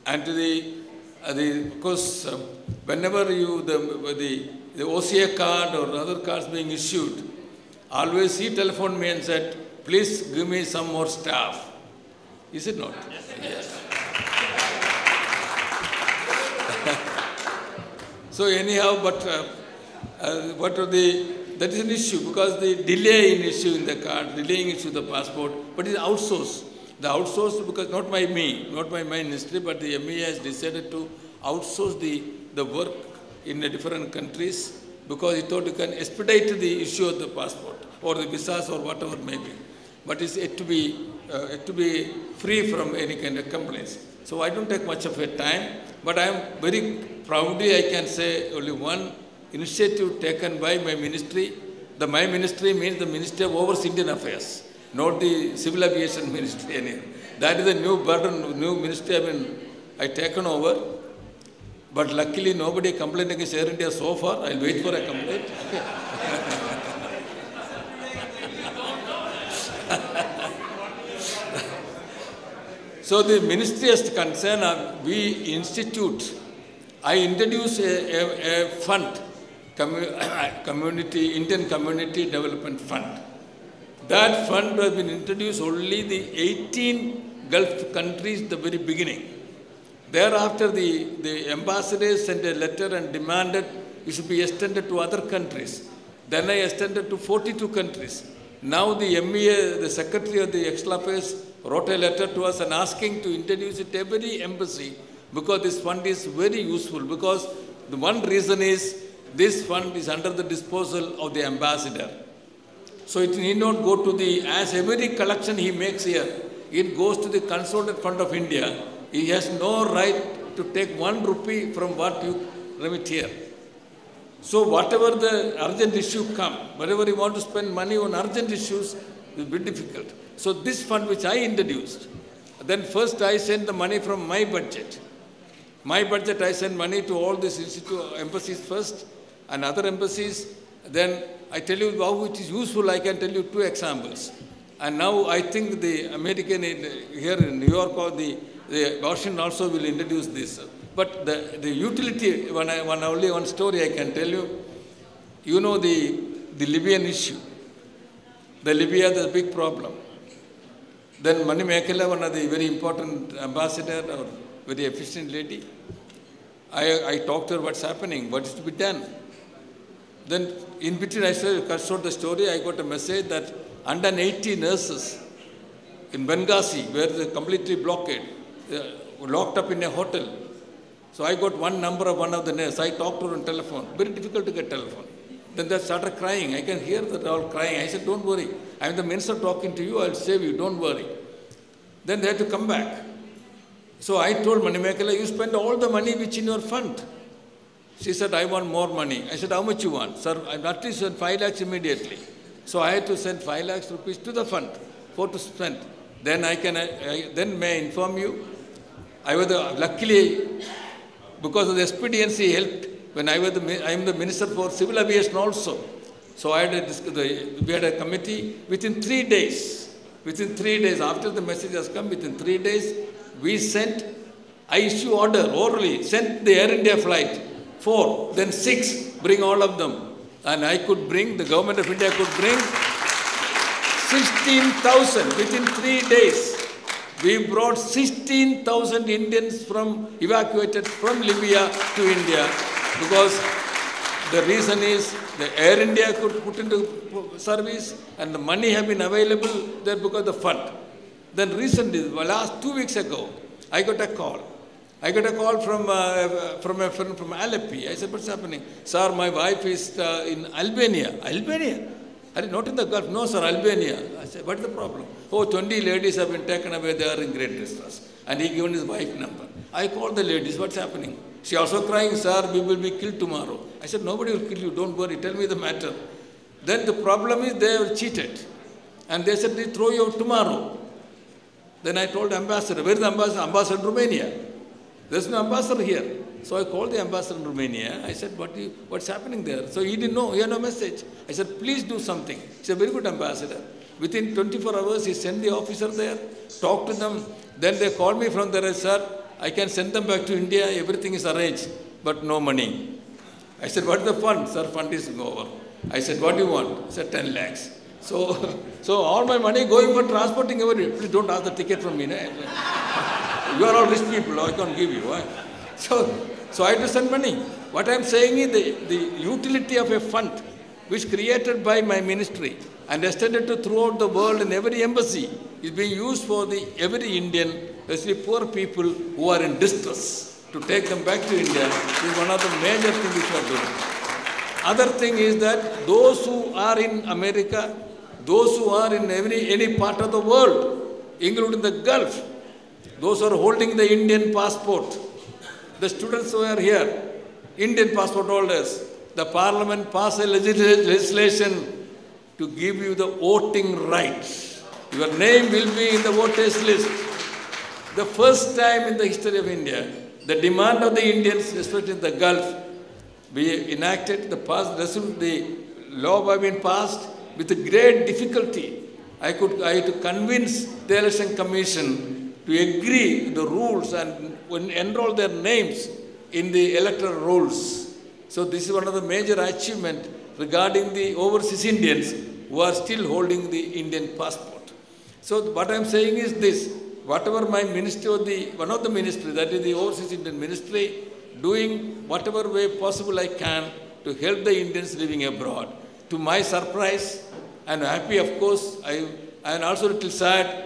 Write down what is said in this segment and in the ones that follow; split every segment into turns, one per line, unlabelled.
And of course, whenever the OCA card or other cards being issued, always he telephoned me and said, please give me some more staff. Is it not? Yes. So anyhow, but that is an issue because the delay in issuing the card, delaying issue the passport, but it's outsourced. The outsourced because not my ministry, but the MEA has decided to outsource the work in the different countries because it thought you can expedite the issue of the passport or the visas or whatever may be. But it's yet to be free from any kind of complaints. So I don't take much of a time, but I am very proudly I can say only one initiative taken by my ministry. My ministry means the Ministry of Overseas Indian Affairs, not the Civil Aviation Ministry anymore. That is a new burden, new ministry I taken over. But luckily nobody complained against Air India so far. I'll wait for a complaint. So the ministry is concerned, I introduced a fund, Indian Community Development Fund. That fund has been introduced only the 18 Gulf countries at the very beginning. Thereafter, the ambassadors sent a letter and demanded it should be extended to other countries. Then I extended to 42 countries. Now the MEA, the Secretary of the External Affairs, wrote a letter to us and asking to introduce it to every embassy because this fund is very useful. Because the one reason is this fund is under the disposal of the ambassador. So it need not go to as every collection he makes here, it goes to the Consolidated Fund of India. He has no right to take 1 rupee from what you remit here. So whatever the urgent issue come, wherever you want to spend money on urgent issues, it will be difficult. So this fund which I introduced, then first I sent the money from my budget. My budget I sent money to all these embassies first and other embassies. Then I tell you how it is useful, I can tell you 2 examples. And now I think the American here in New York or the Washington also will introduce this. But the utility, only one story I can tell you. You know the Libyan issue. The Libya is a big problem. Then Mani Mekala, one of the very important ambassador or very efficient lady, I talked to her what's happening, what is to be done. Then in between I showed the story, I got a message that 180 nurses in Benghazi, where they completely blockade, locked up in a hotel. So I got one number of one of the nurses. I talked to her on telephone. Very difficult to get telephone. Then they started crying. I can hear that all crying. I said, don't worry. I am the minister talking to you. I'll save you. Don't worry. Then they had to come back. So I told Mani Mekala, you spend all the money which in your fund. She said, I want more money. I said, how much you want? Sir, I at least send 5 lakhs immediately. So I had to send 5 lakhs rupees to the fund for to spend. Then then may I inform you, I was luckily, because of the expediency helped when I am the Minister for Civil Aviation also. So we had a committee within 3 days. Within 3 days, after the message has come, within 3 days, I issue order orally, sent the Air India flight, 4, then 6, bring all of them. And the government of India could bring 16,000 within 3 days. We brought 16,000 Indians evacuated from Libya to India because the reason is the Air India could put into service and the money have been available there because of the fund. Then recently, last 2 weeks ago, I got a call. I got a call from a friend from Aleppo. I said, what's happening? Sir, my wife is in Albania. Albania? Not in the Gulf. No, sir, Albania. I said, what's the problem? Oh, 20 ladies have been taken away. They are in great distress. And he given his wife number. I called the ladies. What's happening? She also crying, sir, we will be killed tomorrow. I said, nobody will kill you. Don't worry. Tell me the matter. Then the problem is they were cheated. And they said, they throw you out tomorrow. Then I told the ambassador, where is the ambassador? Ambassador in Romania. There's no ambassador here. So I called the ambassador in Romania. I said, what's happening there? So he didn't know. He had no message. I said, please do something. He's a very good ambassador. Within 24 hours, he sent the officer there, talked to them. Then they called me from there. I said, sir, I can send them back to India, everything is arranged, but no money. I said, what is the fund? Sir, fund is over. I said, what do you want? He said, 10 lakhs. So all my money going for transporting everybody. Please don't ask the ticket from me. No? You are all rich people, I can't give you. So I had to send money. What I am saying is the utility of a fund which created by my ministry and extended to throughout the world in every embassy is being used for every Indian, especially poor people who are in distress, to take them back to India is one of the major things which we are doing. Other thing is that those who are in America, those who are in any part of the world, including the Gulf, those who are holding the Indian passport, the students who are here, Indian passport holders, the parliament passed a legislation to give you the voting rights. Your name will be in the voters list. The first time in the history of India, the demand of the Indians, especially in the Gulf, we enacted the law have been passed with great difficulty. I had to convince the election commission to agree the rules and enroll their names in the electoral rolls. So this is one of the major achievements regarding the overseas Indians who are still holding the Indian passport. So what I am saying is this, whatever my ministry or one of the ministry, that is the overseas Indian ministry, doing whatever way possible I can to help the Indians living abroad. To my surprise, I am happy of course, I am also a little sad,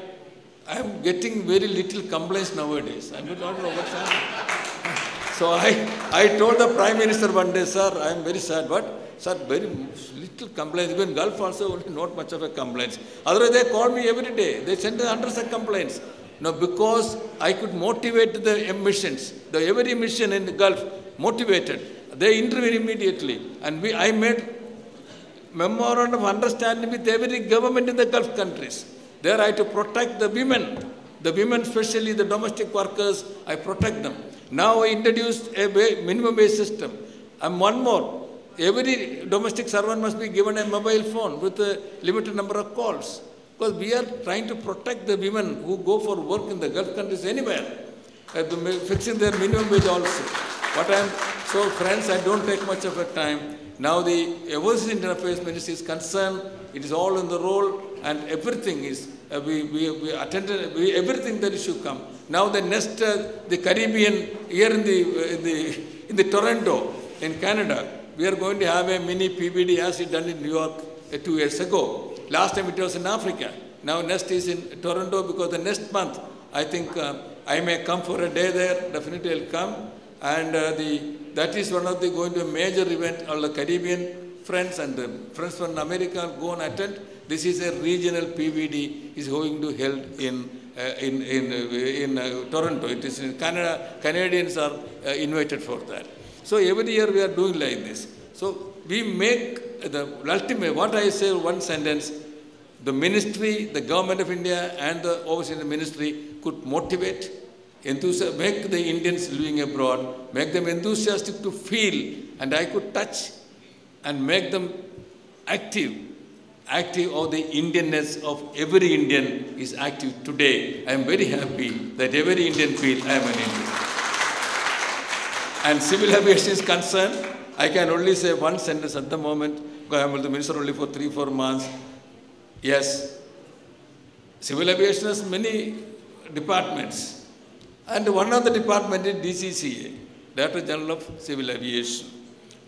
I am getting very little complaints nowadays. I don't know what's happening. So I told the Prime Minister one day, sir, I am very sad, but sir, very little complaints. Even Gulf also not much of a complaints. Otherwise they call me every day. They send hundreds of complaints. No, because I could motivate the emissions. Every mission in the Gulf motivated. They intervened immediately. And I made memorandum of understanding with every government in the Gulf countries. There I had to protect the women. The women, especially the domestic workers, I protect them. Now I introduced a minimum wage system. And one more, every domestic servant must be given a mobile phone with a limited number of calls. Because we are trying to protect the women who go for work in the Gulf countries anywhere, fixing their minimum wage also. So friends, I don't take much of a time. Now the Overseas Indian Affairs Ministry is concerned, it is all in the roll, and everything is, we attended, everything that should come. Now the next, the Caribbean, here in the Toronto, in Canada, we are going to have a mini PBD as it done in New York 2 years ago. Last time it was in Africa. Now next is in Toronto, because the next month, I think I may come for a day there, definitely I'll come. And that is one of the going to a major event, all the Caribbean friends and the friends from America go and attend. This is a regional PVD is going to held in Toronto. It is in Canada. Canadians are invited for that. So every year we are doing like this. So we make the ultimate, what I say one sentence, the ministry, the government of India and the overseas ministry could motivate, make the Indians living abroad, make them enthusiastic to feel, and I could touch and make them active of the Indianness of every Indian is active today. I am very happy that every Indian feels I am an Indian. And civil aviation is concerned, I can only say one sentence at the moment, because I am the minister only for 3-4 months. Yes, civil aviation has many departments. And one of the department is DCCA, Director General of Civil Aviation.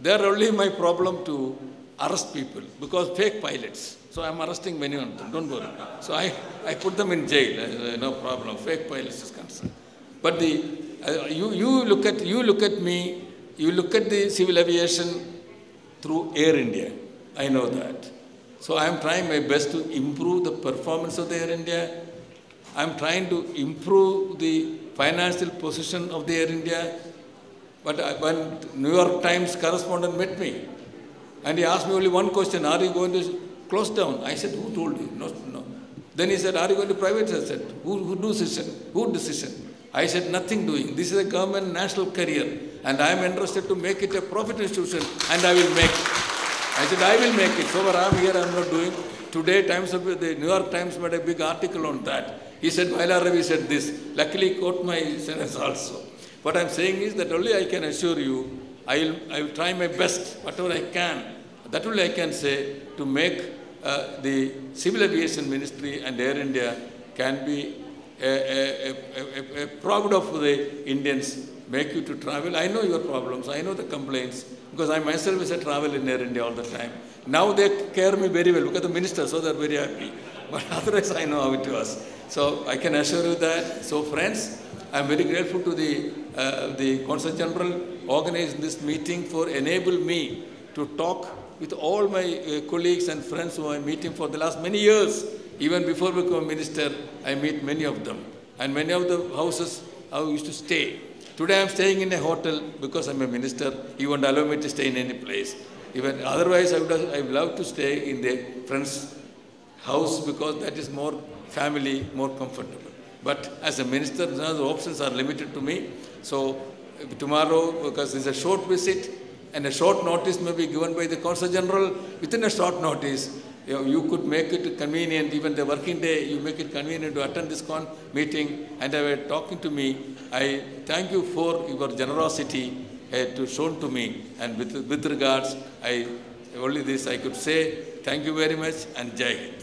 They are only my problem to arrest people, because fake pilots. So I am arresting many of them, don't worry. So I put them in jail, no problem, fake pilots is concerned. But you look at me, you look at the civil aviation through Air India. I know that. So I am trying my best to improve the performance of the Air India. I am trying to improve the financial position of the Air India. But when New York Times correspondent met me, and he asked me only one question, are you going to close down? I said, who told you? No. Then he said, are you going to privatize? I said, who decision? I said, nothing doing. This is a government national career, and I am interested to make it a profit institution, and I will make it. I said, I will make it. So I am here, I am not doing. Today, the New York Times made a big article on that. He said, Vayalar Ravi said this. Luckily, he quote my sentence also. What I'm saying is that only I can assure you, I will try my best, whatever I can. That only I can say to make the Civil Aviation Ministry and Air India can be proud of the Indians, make you to travel. I know your problems, I know the complaints, because I myself is a travel in Air India all the time. Now they care me very well because the minister, so they're very happy. But otherwise I know how it was. So I can assure you that. So friends, I'm very grateful to the Consul General organized this meeting for enabling me to talk with all my colleagues and friends who I'm meeting for the last many years. Even before becoming minister, I meet many of them. And many of the houses I used to stay. Today I'm staying in a hotel because I'm a minister. He won't allow me to stay in any place. Even otherwise, I would love to stay in the friend's house because that is more family, more comfortable. But as a minister, the options are limited to me. So tomorrow, because it's a short visit and a short notice may be given by the Consul General, within a short notice, you could make it convenient, even the working day, you make it convenient to attend this meeting, and they were talking to me. I thank you for your generosity to shown to me, and with regards, only this I could say, thank you very much, and Jai Hind.